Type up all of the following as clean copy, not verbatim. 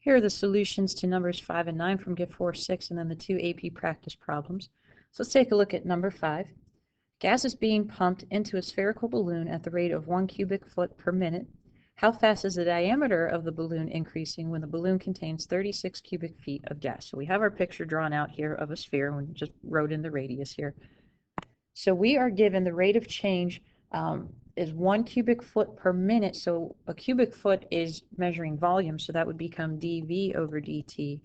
Here are the solutions to numbers 5 and 9 from Gift 4-6 and then the 2 AP practice problems. So let's take a look at number 5. Gas is being pumped into a spherical balloon at the rate of 1 cubic foot per minute. How fast is the diameter of the balloon increasing when the balloon contains 36 cubic feet of gas? So we have our picture drawn out here of a sphere, and we just wrote in the radius here. So we are given the rate of change is 1 cubic foot per minute. So a cubic foot is measuring volume, so that would become dV over dt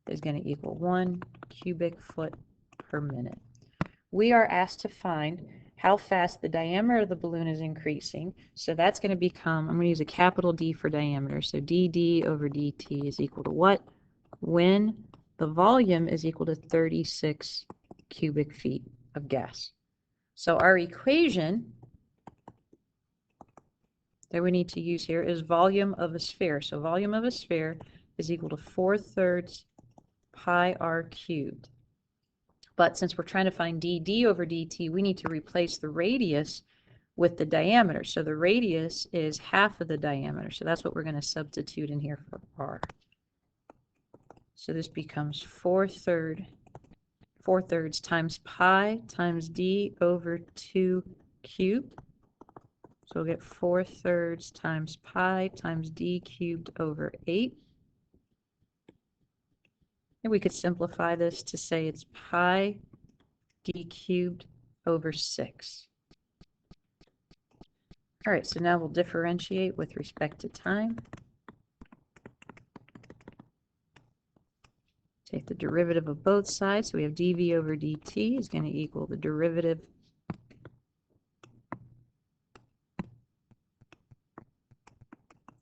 is going to equal 1 cubic foot per minute. We are asked to find how fast the diameter of the balloon is increasing. So that's going to become, I'm going to use a capital D for diameter. So dd over dt is equal to what? When the volume is equal to 36 cubic feet of gas. So our equation that we need to use here is volume of a sphere. So volume of a sphere is equal to 4/3 pi r cubed. But since we're trying to find dd over dt, we need to replace the radius with the diameter. So the radius is half of the diameter. So that's what we're going to substitute in here for r. So this becomes 4/3 times pi times d over 2 cubed. So we'll get 4/3 times pi times d cubed over 8. And we could simplify this to say it's pi d cubed over 6. All right, so now we'll differentiate with respect to time. Take the derivative of both sides. So we have dv over dt is going to equal the derivative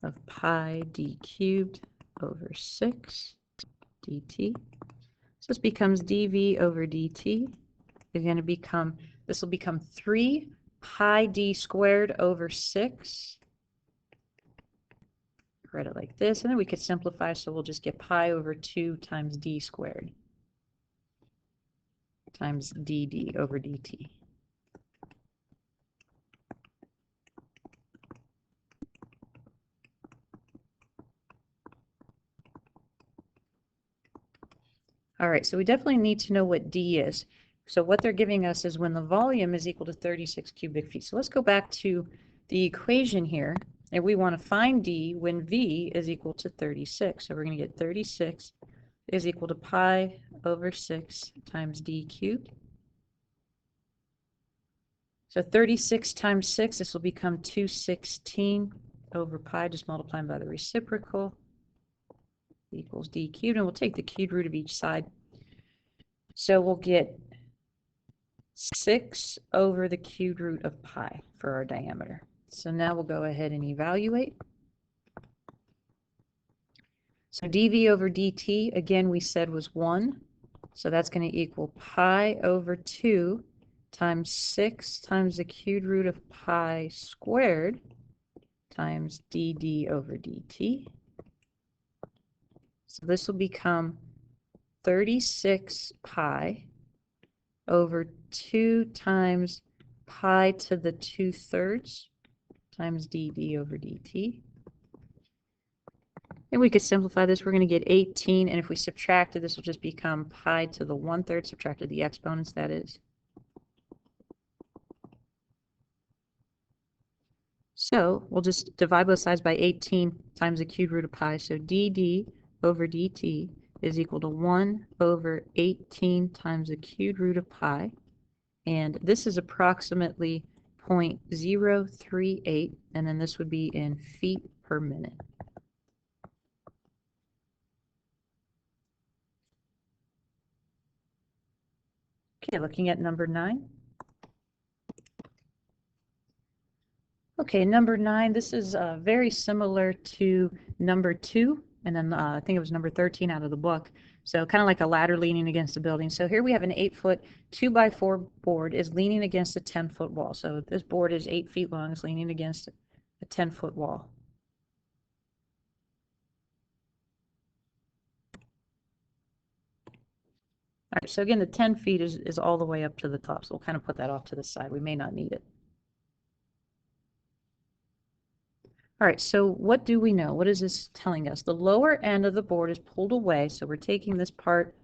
of pi d cubed over 6 dt. So this becomes dv over dt is going to become, this will become 3 pi d squared over 6. Write it like this, and then we could simplify, so we'll just get pi over 2 times d squared times dd over dt. All right, so we definitely need to know what d is. So what they're giving us is when the volume is equal to 36 cubic feet. So let's go back to the equation here, and we want to find d when v is equal to 36. So we're going to get 36 is equal to pi over 6 times d cubed. So 36 times 6, this will become 216 over pi, just multiplying by the reciprocal, equals d cubed, and we'll take the cube root of each side. So we'll get 6 over the cube root of pi for our diameter. So now we'll go ahead and evaluate. So dv over dt, again, we said was 1. So that's going to equal pi over 2 times 6 times the cube root of pi squared times dd over dt. So this will become 36 pi over 2 times pi to the 2/3 times dd over dt. And we could simplify this. We're going to get 18, and if we subtracted, this will just become pi to the 1/3, subtracted the exponents, that is. So we'll just divide both sides by 18 times the cube root of pi. So dd over dt is equal to 1 over 18 times the cube root of pi. And this is approximately 0.038, and then this would be in feet per minute. Okay, looking at number 9. Okay, number 9, this is very similar to number 2, and then I think it was number 13 out of the book. So kind of like a ladder leaning against a building. So here we have an 8-foot 2x4 board is leaning against a 10-foot wall. So this board is 8 feet long, it's leaning against a 10-foot wall. All right, so again, the 10 feet is all the way up to the top. So we'll kind of put that off to the side. We may not need it. All right, so what do we know? What is this telling us? The lower end of the board is pulled away, so we're taking this part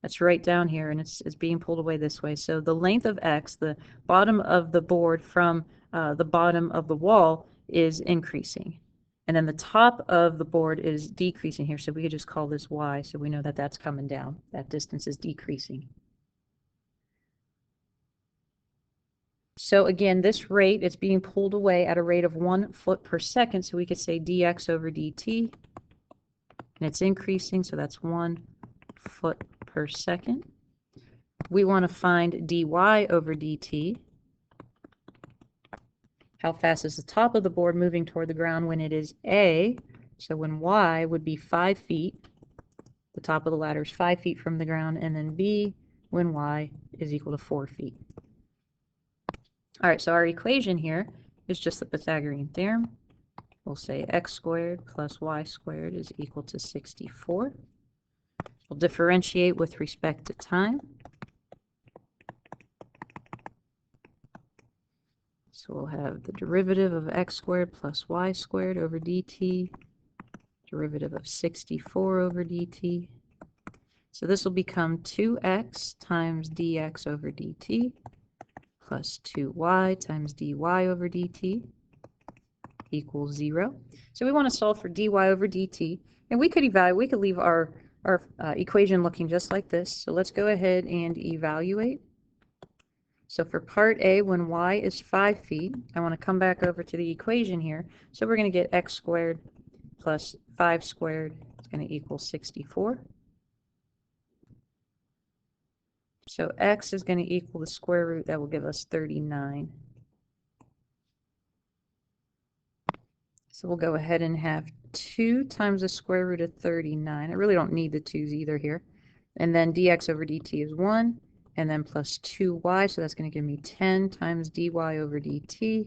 that's right down here, and it's being pulled away this way. So the length of X, the bottom of the board from the bottom of the wall, is increasing. And then the top of the board is decreasing here, so we could just call this Y, so we know that that's coming down. That distance is decreasing. So again, this rate is being pulled away at a rate of 1 foot per second, so we could say dx over dt, and it's increasing, so that's 1 foot per second. We want to find dy over dt. How fast is the top of the board moving toward the ground when it is A? So when Y would be 5 feet, the top of the ladder is 5 feet from the ground, and then B when Y is equal to 4 feet. All right, so our equation here is just the Pythagorean theorem. We'll say x squared plus y squared is equal to 64. We'll differentiate with respect to time. So we'll have the derivative of x squared plus y squared over dt, derivative of 64 over dt. So this will become 2x times dx over dt plus 2y times dy over dt equals 0. So we want to solve for dy over dt, and we could leave our equation looking just like this. So let's go ahead and evaluate. So for part A, when y is 5 feet, I want to come back over to the equation here. So we're going to get x squared plus 5 squared is going to equal 64. So x is going to equal the square root. That will give us 39. So we'll go ahead and have 2 times the square root of 39. I really don't need the 2's either here. And then dx over dt is 1, and then plus 2y, so that's going to give me 10 times dy over dt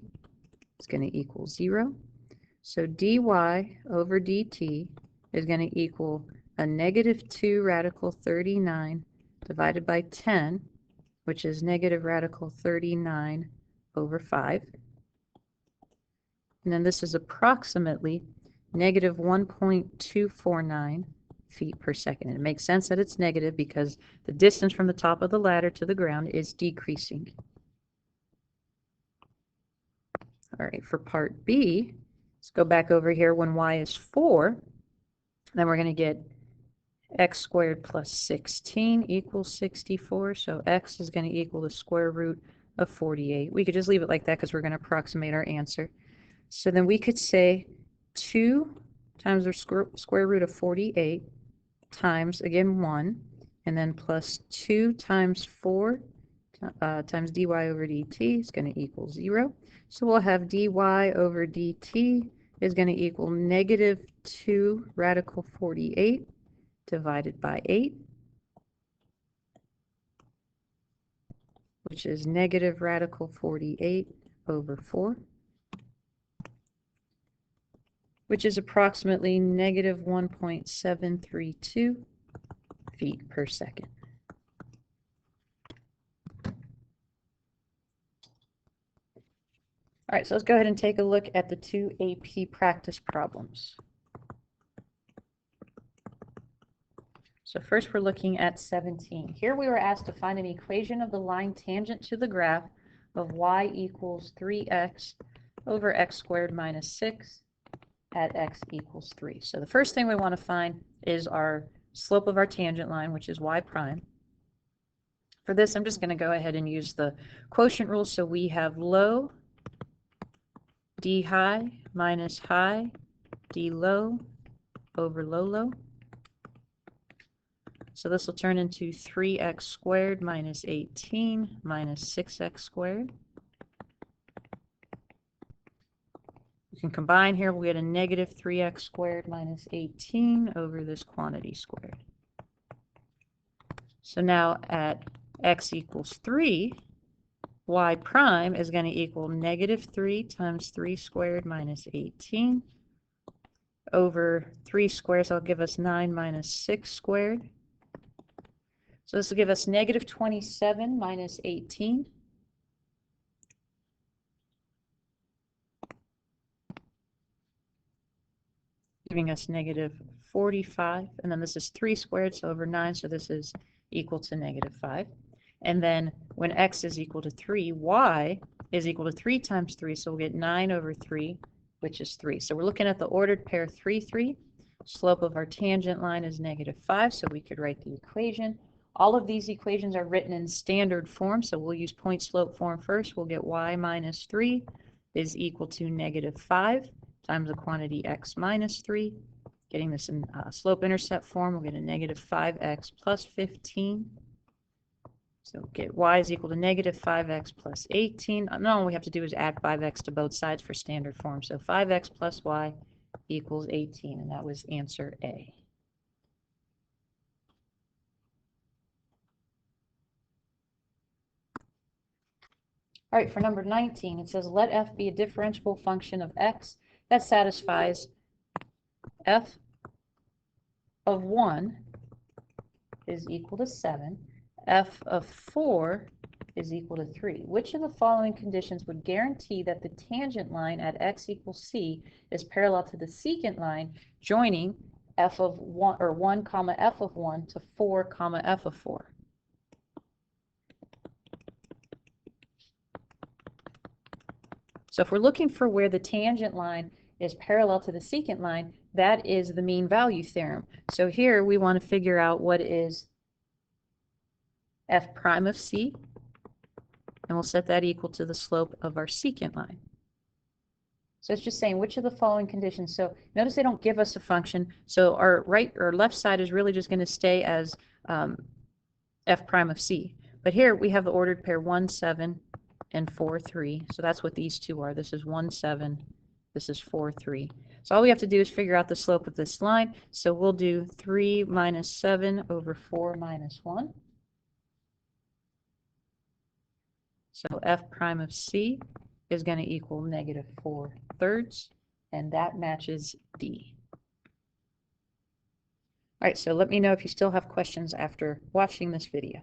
is going to equal 0. So dy over dt is going to equal a negative 2 radical 39 divided by 10, which is negative radical 39 over 5. And then this is approximately negative 1.249 feet per second. And it makes sense that it's negative because the distance from the top of the ladder to the ground is decreasing. All right, for part B, let's go back over here. When y is 4, then we're going to get x squared plus 16 equals 64. So x is going to equal the square root of 48. We could just leave it like that because we're going to approximate our answer. So then we could say 2 times the square root of 48 times, again, 1, and then plus 2 times 4 times dy over dt is going to equal 0. So we'll have dy over dt is going to equal negative 2 radical 48 divided by 8, which is negative radical 48 over 4, which is approximately negative 1.732 feet per second. All right, so let's go ahead and take a look at the 2 AP practice problems. So first we're looking at 17. Here we were asked to find an equation of the line tangent to the graph of y equals 3x over x squared minus 6 at x equals 3. So the first thing we want to find is our slope of our tangent line, which is y prime. For this, I'm just going to go ahead and use the quotient rule. So we have low d high minus high d low over low low. So this will turn into 3x squared minus 18 minus 6x squared. We can combine here. We get a negative 3x squared minus 18 over this quantity squared. So now at x equals 3, y prime is going to equal negative 3 times 3 squared minus 18 over 3 squared, so it'll give us 9 minus 6 squared. So this will give us negative 27 minus 18. giving us negative 45, and then this is 3 squared, so over 9, so this is equal to negative 5. And then when x is equal to 3, y is equal to 3 times 3, so we'll get 9 over 3, which is 3. So we're looking at the ordered pair 3, 3. Slope of our tangent line is negative 5, so we could write the equation. All of these equations are written in standard form, so we'll use point slope form first. We'll get y minus 3 is equal to negative 5 times the quantity x minus 3. Getting this in slope-intercept form, we'll get a negative 5x plus 15. So get y is equal to negative 5x plus 18. Now all we have to do is add 5x to both sides for standard form. So 5x plus y equals 18, and that was answer A. All right, for number 19, it says let f be a differentiable function of x that satisfies f of 1 is equal to 7, f of 4 is equal to 3. Which of the following conditions would guarantee that the tangent line at x equals c is parallel to the secant line joining f of 1 or 1 comma f of 1 to 4 comma f of 4? So if we're looking for where the tangent line is parallel to the secant line, that is the mean value theorem. So here we want to figure out what is f prime of c, and we'll set that equal to the slope of our secant line. So it's just saying which of the following conditions. So notice they don't give us a function, so our right or left side is really just going to stay as f prime of c. But here we have the ordered pair 1, 7, and 4, 3. So that's what these two are. This is 1, 7. This is 4, 3. So all we have to do is figure out the slope of this line. So we'll do 3 minus 7 over 4 minus 1. So f prime of c is going to equal negative 4/3, and that matches D. All right, so let me know if you still have questions after watching this video.